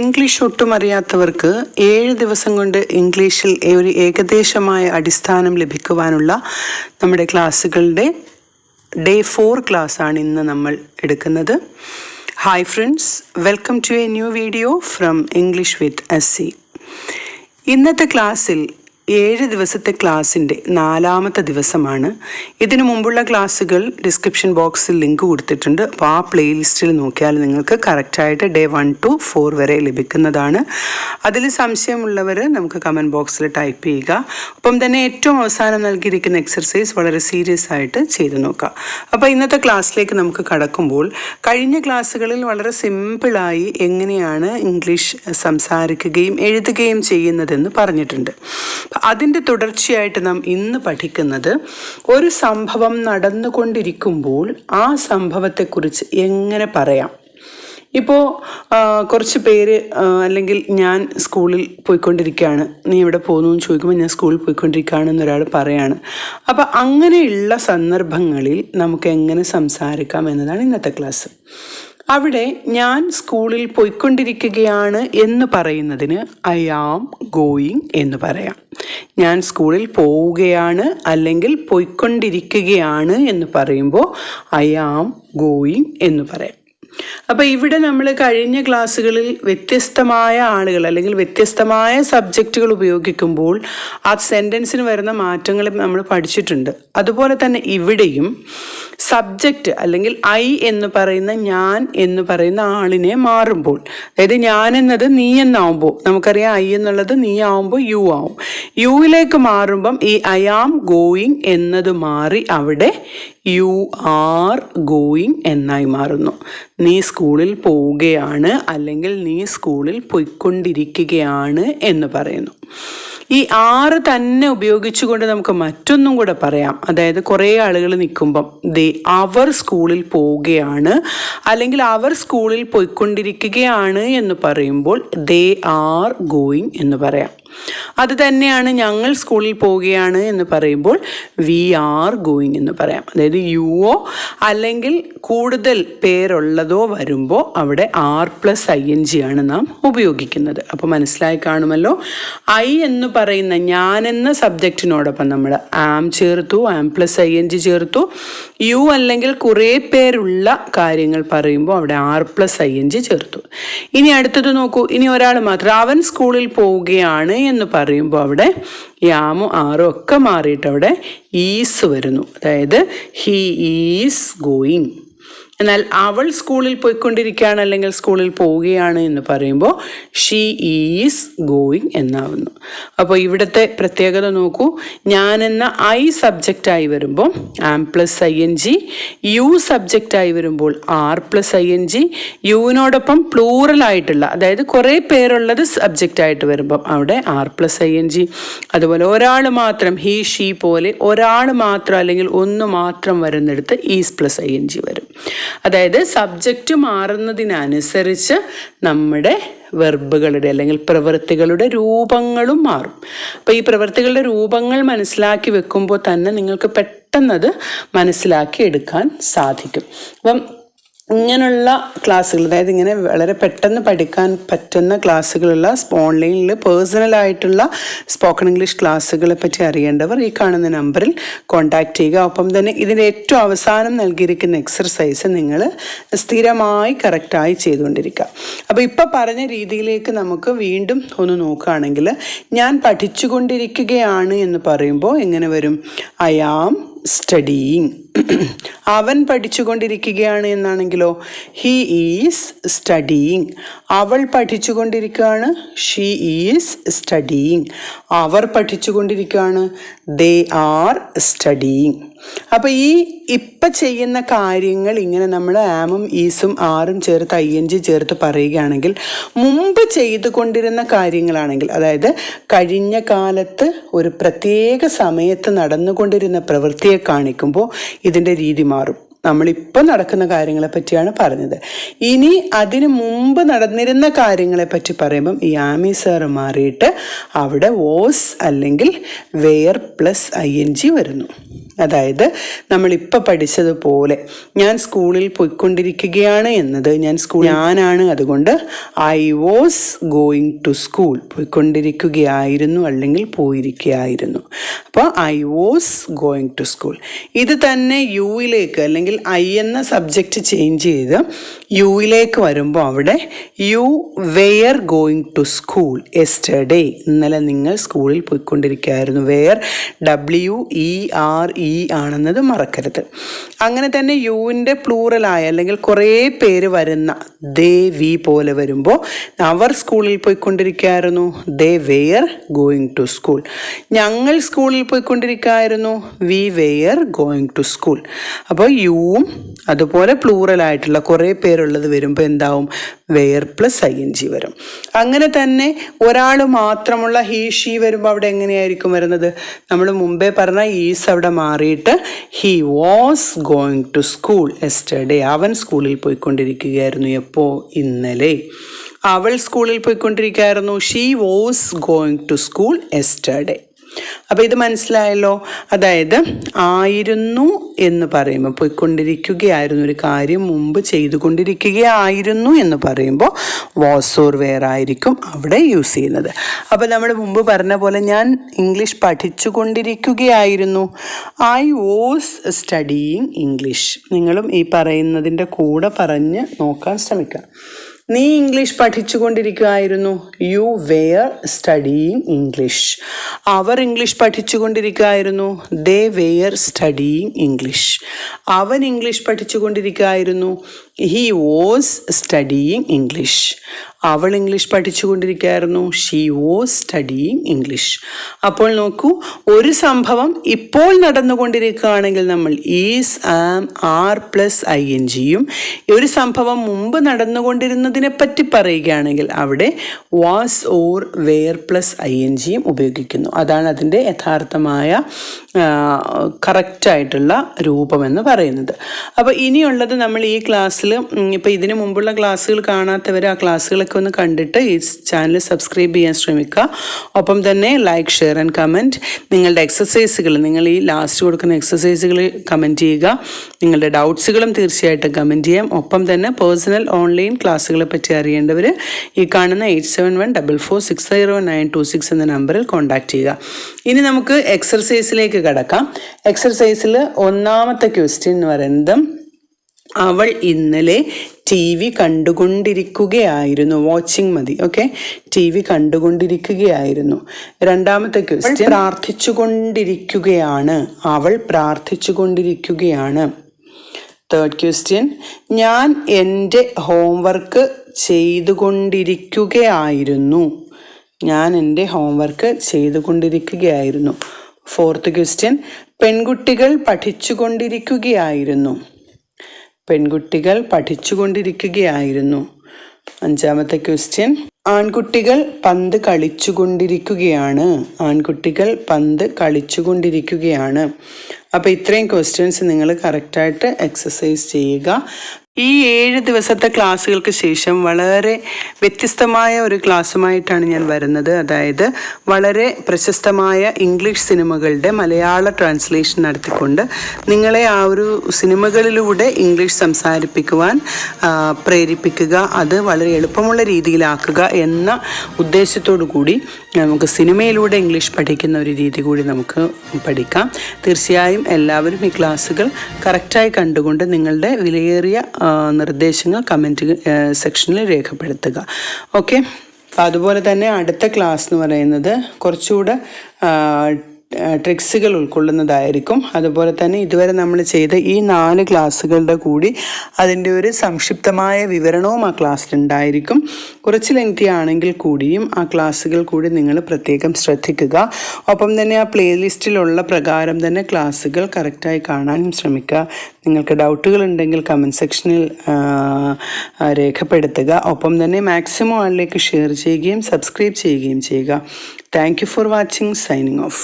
English ഒട്ടും അറിയാത്തവർക്ക് 7 ദിവസം കൊണ്ട് ഇംഗ്ലീഷിൽ ഒരു ഏകദേശമായ അടിസ്ഥാനം ലഭിക്കുവാനുള്ള നമ്മുടെ ക്ലാസ്സുകളുടെ ഡേ 4 ക്ലാസ്സാണ് ഇന്ന് നമ്മൾ എടുക്കുന്നത്. Hi friends, welcome to a new video from English with SC. ഇന്നത്തെ ക്ലാസ്സിൽ 7 ദിവസത്തെ ക്ലാസ്സിൻ്റെ 4ാമത്തെ ദിവസമാണ്. ഇതിനു മുമ്പുള്ള ക്ലാസ്സുകൾ ഡിസ്ക്രിപ്ഷൻ ബോക്സിൽ ലിങ്ക് കൊടുത്തിട്ടുണ്ട്. അപ്പോൾ ആ പ്ലേലിസ്റ്റിൽ നോക്കിയാൽ നിങ്ങൾക്ക് കറക്റ്റായിട്ട് ഡേ 1 to 4 വരെ ലഭിക്കുന്നതാണ്. അതിൽ സംശയമുള്ളവർ നമുക്ക് കമൻറ്റ് ബോക്സിൽ ടൈപ്പ് ചെയ്യുക. അപ്പം തന്നെ ഏറ്റവും അവസാനം നൽകിയിരിക്കുന്ന എക്സർസൈസ് വളരെ സീരിയസ് ആയിട്ട് ചെയ്ത് നോക്കുക. അപ്പോൾ ഇന്നത്തെ ക്ലാസ്സിലേക്ക് നമുക്ക് കടക്കുമ്പോൾ, കഴിഞ്ഞ ക്ലാസ്സുകളിൽ വളരെ സിമ്പിളായി എങ്ങനെയാണ് ഇംഗ്ലീഷ് സംസാരിക്കുകയും എഴുതുകയും ചെയ്യുന്നതെന്ന് പറഞ്ഞിട്ടുണ്ട്. അതിൻ്റെ തുടർച്ചയായിട്ട് നാം ഇന്ന് പഠിക്കുന്നത് ഒരു സംഭവം നടന്നുകൊണ്ടിരിക്കുമ്പോൾ ആ സംഭവത്തെക്കുറിച്ച് എങ്ങനെ പറയാം. ഇപ്പോൾ കുറച്ച് പേര് അല്ലെങ്കിൽ ഞാൻ സ്കൂളിൽ പോയിക്കൊണ്ടിരിക്കുകയാണ്, നീ എവിടെ പോകുന്നു എന്ന് ചോദിക്കുമ്പോൾ ഞാൻ സ്കൂളിൽ പോയിക്കൊണ്ടിരിക്കുകയാണെന്നൊരാൾ പറയാണ്. അപ്പോൾ അങ്ങനെയുള്ള സന്ദർഭങ്ങളിൽ നമുക്ക് എങ്ങനെ സംസാരിക്കാം എന്നതാണ് ഇന്നത്തെ ക്ലാസ്. അവിടെ ഞാൻ സ്കൂളിൽ പോയിക്കൊണ്ടിരിക്കുകയാണ് എന്ന് പറയുന്നതിന് ഐ ആം ഗോയിങ് എന്ന് പറയാം. ഞാൻ സ്കൂളിൽ പോവുകയാണ് അല്ലെങ്കിൽ പോയിക്കൊണ്ടിരിക്കുകയാണ് എന്ന് പറയുമ്പോൾ ഐ ആം ഗോയിങ് എന്ന് പറയാം. അപ്പോൾ ഇവിടെ നമ്മൾ കഴിഞ്ഞ ക്ലാസ്സുകളിൽ വ്യത്യസ്തമായ ആളുകൾ അല്ലെങ്കിൽ വ്യത്യസ്തമായ സബ്ജക്റ്റുകൾ ഉപയോഗിക്കുമ്പോൾ ആ സെൻറ്റൻസിന് വരുന്ന മാറ്റങ്ങൾ നമ്മൾ പഠിച്ചിട്ടുണ്ട്. അതുപോലെ തന്നെ ഇവിടെയും സബ്ജക്റ്റ് അല്ലെങ്കിൽ ഐ എന്ന് പറയുന്ന ഞാൻ എന്ന് പറയുന്ന ആളിനെ മാറുമ്പോൾ, അതായത് ഞാൻ എന്നത് നീ എന്നാവുമ്പോൾ, നമുക്കറിയാം ഐ എന്നുള്ളത് നീ ആവുമ്പോൾ യു ആവും. യുവിലേക്ക് മാറുമ്പം ഈ ഐ ആം ഗോയിങ് എന്നത് മാറി അവിടെ യു ആർ ഗോയിങ് എന്നായി മാറുന്നു. നീ സ്കൂളിൽ പോവുകയാണ് അല്ലെങ്കിൽ നീ സ്കൂളിൽ പോയിക്കൊണ്ടിരിക്കുകയാണ് എന്ന് പറയുന്നു. ഈ ആറ് തന്നെ ഉപയോഗിച്ചുകൊണ്ട് നമുക്ക് മറ്റൊന്നും കൂടെ പറയാം. അതായത് കുറേ ആളുകൾ നിൽക്കുമ്പം അവർ സ്കൂളിൽ പോവുകയാണ് അല്ലെങ്കിൽ അവർ സ്കൂളിൽ പോയിക്കൊണ്ടിരിക്കുകയാണ് എന്ന് പറയുമ്പോൾ ദേ ആർ ഗോയിങ് എന്ന് പറയാം. അത് തന്നെയാണ് ഞങ്ങൾ സ്കൂളിൽ പോവുകയാണ് എന്ന് പറയുമ്പോൾ വി ആർ ഗോയിങ് എന്ന് പറയാം. അതായത് യുവോ അല്ലെങ്കിൽ കൂടുതൽ പേരുള്ളതോ വരുമ്പോൾ അവിടെ R+ING ആണ് നാം ഉപയോഗിക്കുന്നത്. അപ്പോൾ മനസ്സിലായി കാണുമല്ലോ. ഐ എന്ന് പറയുന്ന ഞാൻ എന്ന സബ്ജക്റ്റിനോടൊപ്പം നമ്മൾ ആം ചേർത്തു, AM+ING ചേർത്തു. യു അല്ലെങ്കിൽ കുറേ പേരുള്ള കാര്യങ്ങൾ പറയുമ്പോൾ അവിടെ R+ING ചേർത്തു. ഇനി അടുത്തത് നോക്കൂ. ഇനി ഒരാൾ മാത്രം അവൻ സ്കൂളിൽ പോവുകയാണ് എന്ന് പറയുമ്പോൾ അവിടെ യാമും ആറും ഒക്കെ മാറിയിട്ട് അവിടെ ഈസ് വരുന്നു. അതായത് ഹീ ഈസ് ഗോയിങ്. എന്നാൽ അവൾ സ്കൂളിൽ പോയിക്കൊണ്ടിരിക്കുകയാണ് അല്ലെങ്കിൽ സ്കൂളിൽ പോവുകയാണ് എന്ന് പറയുമ്പോൾ ഷീ ഈസ് ഗോയിങ് എന്നാവുന്നു. അപ്പോൾ ഇവിടുത്തെ പ്രത്യേകത നോക്കൂ. ഞാൻ എന്ന ഐ സബ്ജക്റ്റായി വരുമ്പോൾ AM+ING, യു സബ്ജക്റ്റായി വരുമ്പോൾ R+ING, യുവിനോടൊപ്പം പ്ലൂറലായിട്ടുള്ള അതായത് കുറേ പേരുള്ളത് സബ്ജക്റ്റായിട്ട് വരുമ്പം അവിടെ R+ING. അതുപോലെ ഒരാൾ മാത്രം ഹീ ഷീ പോലെ ഒരാൾ മാത്രം അല്ലെങ്കിൽ ഒന്ന് മാത്രം വരുന്നിടത്ത് ഈസ്+ING വരും. അതായത് സബ്ജക്റ്റ് മാറുന്നതിനനുസരിച്ച് നമ്മുടെ വെർബുകളുടെ അല്ലെങ്കിൽ പ്രവൃത്തികളുടെ രൂപങ്ങളും മാറും. അപ്പോൾ ഈ പ്രവൃത്തികളുടെ രൂപങ്ങൾ മനസ്സിലാക്കി വെക്കുമ്പോൾ തന്നെ നിങ്ങൾക്ക് പെട്ടെന്നത് മനസ്സിലാക്കി എടുക്കാൻ സാധിക്കും. അപ്പം ഇങ്ങനെയുള്ള ക്ലാസ്സുകൾ, അതായത് ഇങ്ങനെ വളരെ പെട്ടെന്ന് പഠിക്കാൻ പറ്റുന്ന ക്ലാസ്സുകളുള്ള ഓൺലൈനിൽ പേഴ്സണലായിട്ടുള്ള സ്പോക്കൺ ഇംഗ്ലീഷ് ക്ലാസ്സുകളെ പറ്റി അറിയേണ്ടവർ ഈ കാണുന്ന നമ്പറിൽ കോൺടാക്റ്റ് ചെയ്യുക. ഒപ്പം തന്നെ ഇതിൻ്റെ ഏറ്റവും അവസാനം നൽകിയിരിക്കുന്ന എക്സർസൈസ് നിങ്ങൾ സ്ഥിരമായി കറക്റ്റായി ചെയ്തുകൊണ്ടിരിക്കുക. അപ്പോൾ ഇപ്പോൾ പറഞ്ഞ രീതിയിലേക്ക് നമുക്ക് വീണ്ടും ഒന്ന് നോക്കുകയാണെങ്കിൽ, ഞാൻ പഠിച്ചുകൊണ്ടിരിക്കുകയാണ് എന്ന് പറയുമ്പോൾ എങ്ങനെ വരും? I am studying. അവൻ പഠിച്ചുകൊണ്ടിരിക്കുകയാണ് എന്നാണെങ്കിലോ ഹി ഈസ് സ്റ്റഡിയിങ്. അവൾ പഠിച്ചുകൊണ്ടിരിക്കുകയാണ്, ഷീ ഈസ് സ്റ്റഡിയിങ്. അവർ പഠിച്ചുകൊണ്ടിരിക്കുകയാണ്, ദേ ആർ സ്റ്റഡിയിങ്. അപ്പോൾ ഈ ഇപ്പം ചെയ്യുന്ന കാര്യങ്ങൾ ഇങ്ങനെ നമ്മൾ ആമും ഈസും ആറും ചേർത്ത് ING ചേർത്ത് പറയുകയാണെങ്കിൽ, മുമ്പ് ചെയ്തുകൊണ്ടിരുന്ന കാര്യങ്ങളാണെങ്കിൽ, അതായത് കഴിഞ്ഞ കാലത്ത് ഒരു പ്രത്യേക സമയത്ത് നടന്നുകൊണ്ടിരുന്ന പ്രവൃത്തിയെ കാണിക്കുമ്പോൾ ഇതിൻ്റെ രീതി മാറും. നമ്മളിപ്പോൾ നടക്കുന്ന കാര്യങ്ങളെ പറ്റിയാണ് പറഞ്ഞത്. ഇനി അതിനു മുമ്പ് നടന്നിരുന്ന കാര്യങ്ങളെ പറ്റി പറയുമ്പം ഈ ആമി സാറ് മാറിയിട്ട് അവിടെ വാസ് അല്ലെങ്കിൽ വെയർ പ്ലസ് ING വരുന്നു. അതായത് നമ്മളിപ്പോൾ പഠിച്ചതുപോലെ ഞാൻ സ്കൂളിൽ പോയിക്കൊണ്ടിരിക്കുകയാണ് എന്നത് ഞാനാണ്, അതുകൊണ്ട് I was going to school, പോയിക്കൊണ്ടിരിക്കുകയായിരുന്നു അല്ലെങ്കിൽ പോയിരിക്കുകയായിരുന്നു. അപ്പോൾ I was going to school. ഇത് തന്നെ യുയിലേക്ക് അല്ലെങ്കിൽ I എന്ന സബ്ജക്റ്റ് ചേഞ്ച് ചെയ്ത് യുയിലേക്ക് വരുമ്പോൾ അവിടെ you were going to school yesterday, ഇന്നലെ നിങ്ങൾ സ്കൂളിൽ പോയിക്കൊണ്ടിരിക്കുകയായിരുന്നു. വെയർ WERE ആണെന്നത് മറക്കരുത്. അങ്ങനെ തന്നെ യുവിൻ്റെ പ്ലൂറലായ അല്ലെങ്കിൽ കുറേ പേര് വരുന്ന ദേ വി പോലെ വരുമ്പോൾ അവർ സ്കൂളിൽ പോയിക്കൊണ്ടിരിക്കുകയായിരുന്നു, they were going to school. ഞങ്ങൾ സ്കൂളിൽ പോയിക്കൊണ്ടിരിക്കുകയായിരുന്നു, we were going to school. അപ്പോൾ യുവും അതുപോലെ പ്ലൂറലായിട്ടുള്ള കുറേ പേരുള്ളത് വരുമ്പോൾ എന്താവും, വെയർ പ്ലസ് ING വരും. അങ്ങനെ തന്നെ ഒരാൾ മാത്രമുള്ള ഹീ ഷീ വരുമ്പോൾ അവിടെ എങ്ങനെയായിരിക്കും വരുന്നത്? നമ്മൾ മുമ്പേ പറഞ്ഞ ഈസ് അവിടെ മാറിയിട്ട് he was going to school yesterday, അവൻ സ്കൂളിൽ പോയിക്കൊണ്ടിരിക്കുകയായിരുന്നു. എപ്പോൾ? ഇന്നലെ. അവൾ സ്കൂളിൽ പോയിക്കൊണ്ടിരിക്കുകയായിരുന്നു, she was going to school yesterday. അപ്പോൾ ഇത് മനസ്സിലായല്ലോ. അതായത് ആയിരുന്നു എന്ന് പറയുമ്പോൾ പോയിക്കൊണ്ടിരിക്കുകയായിരുന്നു, ഒരു കാര്യം മുമ്പ് ചെയ്തുകൊണ്ടിരിക്കുകയായിരുന്നു എന്ന് പറയുമ്പോൾ വാസ് ഓർ വെയർ ആയിരിക്കും അവിടെ യൂസ് ചെയ്യുന്നത്. അപ്പോൾ നമ്മൾ മുമ്പ് പറഞ്ഞ പോലെ ഞാൻ ഇംഗ്ലീഷ് പഠിച്ചുകൊണ്ടിരിക്കുകയായിരുന്നു, ഐ വാസ് സ്റ്റഡിയിങ് ഇംഗ്ലീഷ്. നിങ്ങളും ഈ പറയുന്നതിൻ്റെ കൂടെ പറഞ്ഞ് നോക്കാൻ ശ്രമിക്കുക. നീ ഇംഗ്ലീഷ് പഠിച്ചുകൊണ്ടിരിക്കുകയായിരുന്നു, യു വെയർ സ്റ്റഡിയിങ് ഇംഗ്ലീഷ്. അവർ ഇംഗ്ലീഷ് പഠിച്ചുകൊണ്ടിരിക്കുകയായിരുന്നു, ദേ വെയർ സ്റ്റഡിയിങ് ഇംഗ്ലീഷ്. അവൻ ഇംഗ്ലീഷ് പഠിച്ചുകൊണ്ടിരിക്കുകയായിരുന്നു, ഹി വാസ് സ്റ്റഡിയിങ് ഇംഗ്ലീഷ്. അവൾ ഇംഗ്ലീഷ് പഠിച്ചുകൊണ്ടിരിക്കുകയായിരുന്നു, ഷീ വാസ് സ്റ്റഡിയിങ് ഇംഗ്ലീഷ്. അപ്പോൾ നോക്കൂ, ഒരു സംഭവം ഇപ്പോൾ നടന്നുകൊണ്ടിരിക്കുകയാണെങ്കിൽ നമ്മൾ ഈസ്, ആം, ആർ പ്ലസ് INGയും, ഒരു സംഭവം മുമ്പ് നടന്നുകൊണ്ടിരുന്നതിനെ പറ്റി പറയുകയാണെങ്കിൽ അവിടെ വാസ് ഓർ വെയർ പ്ലസ് INGയും ഉപയോഗിക്കുന്നു. അതാണ് അതിൻ്റെ യഥാർത്ഥമായ കറക്റ്റായിട്ടുള്ള രൂപമെന്ന് പറയുന്നത്. അപ്പോൾ ഇനിയുള്ളത് നമ്മൾ ഈ ക്ലാസ്സിൽ, ഇപ്പോൾ ഇതിനു മുമ്പുള്ള ക്ലാസ്സുകൾ കാണാത്തവർ ആ ക്ലാസ്സുകളൊക്കെ ഒന്ന് കണ്ടിട്ട് ഈ ചാനൽ സബ്സ്ക്രൈബ് ചെയ്യാൻ ശ്രമിക്കുക. ഒപ്പം തന്നെ ലൈക്ക്, ഷെയർ ആൻഡ് കമൻറ്റ്. നിങ്ങളുടെ എക്സസൈസുകൾ, നിങ്ങൾ ഈ ലാസ്റ്റ് കൊടുക്കുന്ന എക്സസൈസുകൾ കമൻറ്റ് ചെയ്യുക. നിങ്ങളുടെ ഡൗട്ട്സുകളും തീർച്ചയായിട്ടും കമൻറ്റ് ചെയ്യാം. ഒപ്പം തന്നെ പേഴ്സണൽ ഓൺലൈൻ ക്ലാസ്സുകളെ പറ്റി അറിയേണ്ടവർ ഈ കാണുന്ന 8714460926 എന്ന നമ്പറിൽ കോൺടാക്റ്റ് ചെയ്യുക. ഇനി നമുക്ക് എക്സർസൈസിലേക്ക് കടക്കാം. എക്സർസൈസിൽ ഒന്നാമത്തെ ക്വസ്റ്റ്യൻ എന്ന് പറയുന്നത് അവൾ ഇന്നലെ TV കണ്ടുകൊണ്ടിരിക്കുകയായിരുന്നു. വാച്ചിങ് മതി, ഓക്കെ. TV കണ്ടുകൊണ്ടിരിക്കുകയായിരുന്നു. രണ്ടാമത്തെ ക്വസ്റ്റ്യൻ പ്രാർത്ഥിച്ചുകൊണ്ടിരിക്കുകയാണ്, അവൾ പ്രാർത്ഥിച്ചുകൊണ്ടിരിക്കുകയാണ്. തേർഡ് ക്വസ്റ്റ്യൻ ഞാൻ എൻ്റെ ഹോംവർക്ക് ചെയ്തുകൊണ്ടിരിക്കുകയായിരുന്നു, ഞാൻ എൻ്റെ ഹോംവർക്ക് ചെയ്തുകൊണ്ടിരിക്കുകയായിരുന്നു. ഫോർത്ത് ക്വസ്റ്റ്യൻ പെൺകുട്ടികൾ പഠിച്ചുകൊണ്ടിരിക്കുകയായിരുന്നു, പെൺകുട്ടികൾ പഠിച്ചുകൊണ്ടിരിക്കുകയായിരുന്നു. അഞ്ചാമത്തെ ക്വസ്റ്റ്യൻ ആൺകുട്ടികൾ പന്ത് കളിച്ചുകൊണ്ടിരിക്കുകയാണ്, ആൺകുട്ടികൾ പന്ത് കളിച്ചുകൊണ്ടിരിക്കുകയാണ്. അപ്പോൾ ഇത്രയും ക്വസ്റ്റ്യൻസ് നിങ്ങൾ കറക്റ്റായിട്ട് എക്സസൈസ് ചെയ്യുക. ഈ 7 ദിവസത്തെ ക്ലാസ്സുകൾക്ക് ശേഷം വളരെ വ്യത്യസ്തമായ ഒരു ക്ലാസ്സുമായിട്ടാണ് ഞാൻ വരുന്നത്. അതായത് വളരെ പ്രശസ്തമായ ഇംഗ്ലീഷ് സിനിമകളുടെ മലയാള ട്രാൻസ്ലേഷൻ നടത്തിക്കൊണ്ട് നിങ്ങളെ ആ ഒരു സിനിമകളിലൂടെ ഇംഗ്ലീഷ് സംസാരിപ്പിക്കുവാൻ പ്രേരിപ്പിക്കുക, അത് വളരെ എളുപ്പമുള്ള രീതിയിലാക്കുക എന്ന ഉദ്ദേശത്തോടു കൂടി നമുക്ക് സിനിമയിലൂടെ ഇംഗ്ലീഷ് പഠിക്കുന്ന ഒരു രീതി കൂടി നമുക്ക് പഠിക്കാം. തീർച്ചയായും എല്ലാവരും ഈ ക്ലാസ്സുകൾ കറക്റ്റായി കണ്ടുകൊണ്ട് നിങ്ങളുടെ വിലയേറിയ നിർദ്ദേശങ്ങൾ കമൻറ്റ് സെക്ഷനിൽ രേഖപ്പെടുത്തുക. ഓക്കെ. അതുപോലെ തന്നെ അടുത്ത ക്ലാസ് എന്ന് പറയുന്നത് കുറച്ചുകൂടെ ട്രിക്സുകൾ ഉൾക്കൊള്ളുന്നതായിരിക്കും. അതുപോലെ തന്നെ ഇതുവരെ നമ്മൾ ചെയ്ത ഈ 4 ക്ലാസ്സുകളുടെ കൂടി അതിൻ്റെ ഒരു സംക്ഷിപ്തമായ വിവരണവും ആ ക്ലാസ്സിലുണ്ടായിരിക്കും. കുറച്ച് ലെങ്തി ആണെങ്കിൽ കൂടിയും ആ ക്ലാസ്സുകൾ കൂടി നിങ്ങൾ പ്രത്യേകം ശ്രദ്ധിക്കുക. ഒപ്പം തന്നെ ആ പ്ലേലിസ്റ്റിലുള്ള പ്രകാരം തന്നെ ക്ലാസ്സുകൾ കറക്റ്റായി കാണാനും ശ്രമിക്കുക. നിങ്ങൾക്ക് ഡൗട്ടുകൾ ഉണ്ടെങ്കിൽ കമൻറ്റ് സെക്ഷനിൽ രേഖപ്പെടുത്തുക. ഒപ്പം തന്നെ മാക്സിമം ആളിലേക്ക് ഷെയർ ചെയ്യുകയും സബ്സ്ക്രൈബ് ചെയ്യുകയും ചെയ്യുക. Thank you for watching. Signing off.